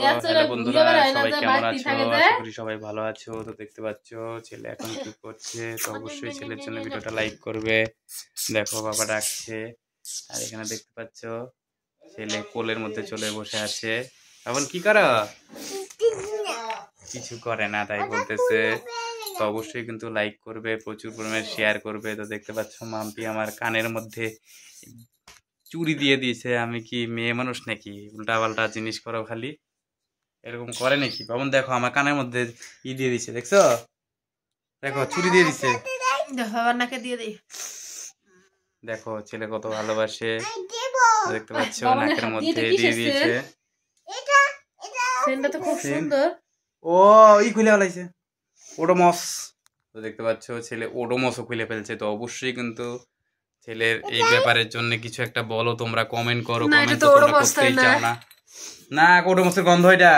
Hello বন্ধুরা, সবাই কেমন আছো? আশা করি সবাই ভালো আছো। তো দেখতে পাচ্ছ ছেলে এখন কি করছে, তো অবশ্যই ছেলের জন্য ভিডিওটা লাইক করবে। দেখো বাবা ডাকছে, আর এখানে দেখতে পাচ্ছ ছেলে কোলের মধ্যে চলে বসে আছে। এখন কি করো? কিছু করে না তাই বলতেছে। তো অবশ্যই কিন্তু লাইক করবে, প্রচুর পরিমাণে শেয়ার করবে। তো দেখতে পাচ্ছ মাম্পি আমার কানের মধ্যে চুড়ি দিয়ে দিয়েছে। আমি কি মেয়ে মানুষ নাকি উল্টা পাল্টা জিনিস করো খালি? এরকম করে নাকি? বাবন দেখো আমার কানের মধ্যে দিয়ে দিছে, দেখছো? দেখো চুড়ি দিয়ে দিছে। নাকে দিয়ে দিই। দেখো ছেলে কত ভালোবাসে, দেখতে পাচ্ছ নাকের মধ্যে দিয়ে দিয়েছে। সেন্টটা তো খুব সুন্দর। ও ই খুলে ফেলাইছে ওডোমস। তো দেখতে পাচ্ছ ছেলে ওডোমসও খুলে ফেলছে। তো অবশ্যই কিন্তু ছেলের এই ব্যাপারের জন্য কিছু একটা বলো, তোমরা কমেন্ট করো। কমেন্ট তো তোমরা করতেই চাও না। না ওডোমসের গন্ধ এটা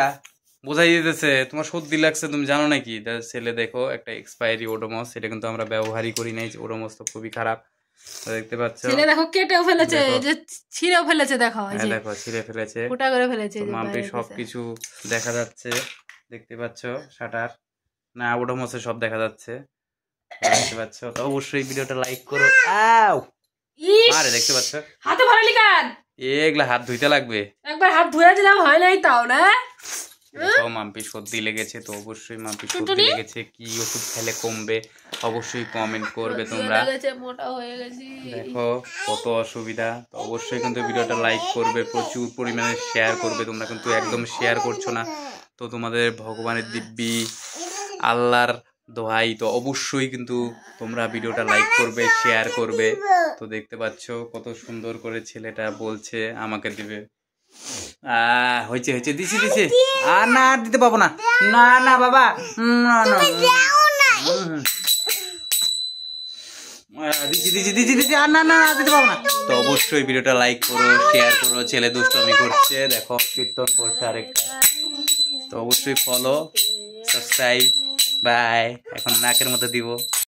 বোঝাই দিতেছে। তোমার সর্দি লাগছে, তুমি জানো নাকি? ছেলে দেখো একটা এক্সপায়ারি ওডোমস, এটা কিন্তু আমরা ব্যবহারই করি নাই। ওডোমস তো খুবই খারাপ। দেখতে পাচ্ছ ছেলে দেখো কেটেও ফেলেছে, যে ছিঁড়েও ফেলেছে। দেখো এই যে দেখো ছিঁড়ে ফেলেছে, ফুটা করে ফেলেছে। মাম্পি সবকিছু দেখা যাচ্ছে, দেখতে পাচ্ছ শাটার না ওডোমসে সব দেখা যাচ্ছে, দেখতে পাচ্ছ। তো অবশ্যই ভিডিওটা লাইক করো। আউ আরে দেখতে পাচ্ছ হাতে ভরালি কান, এগুলা হাত ধুইতে লাগবে। একবার হাত ধুয়ে দিলাম, হয় নাই তাও না। দেখো মাম্পি সর্দি লেগেছে। তো অবশ্যই মাম্পি সর্দি লেগেছে, কি ওষুধ খেলে কমবে অবশ্যই কমেন্ট করবে তোমরা। মোটা হয়ে গেছি, দেখো কত অসুবিধা। তো অবশ্যই কিন্তু ভিডিওটা লাইক করবে, প্রচুর পরিমাণে শেয়ার করবে। তোমরা কিন্তু একদম শেয়ার করছো না। তো তোমাদের ভগবানের দিব্যি আল্লাহর দোহাই, তো অবশ্যই কিন্তু তোমরা ভিডিওটা লাইক করবে, শেয়ার করবে। তো দেখতে পাচ্ছ কত সুন্দর করে ছেলেটা বলছে আমাকে দিবে। হয়েছে হয়েছে, দিছি দিছি। আর না আর দিতে পাবো না, না না বাবা, দিছি দিছি দিছি দিছি, আর না না দিতে পাবো না। তো অবশ্যই ভিডিওটা লাইক করো, শেয়ার করো। ছেলে দুষ্টমি করছে, দেখো কীর্তন করছে আরেকটা। তো অবশ্যই ফলো, সাবস্ক্রাইব। বাই। এখন নাকের মধ্যে দিব।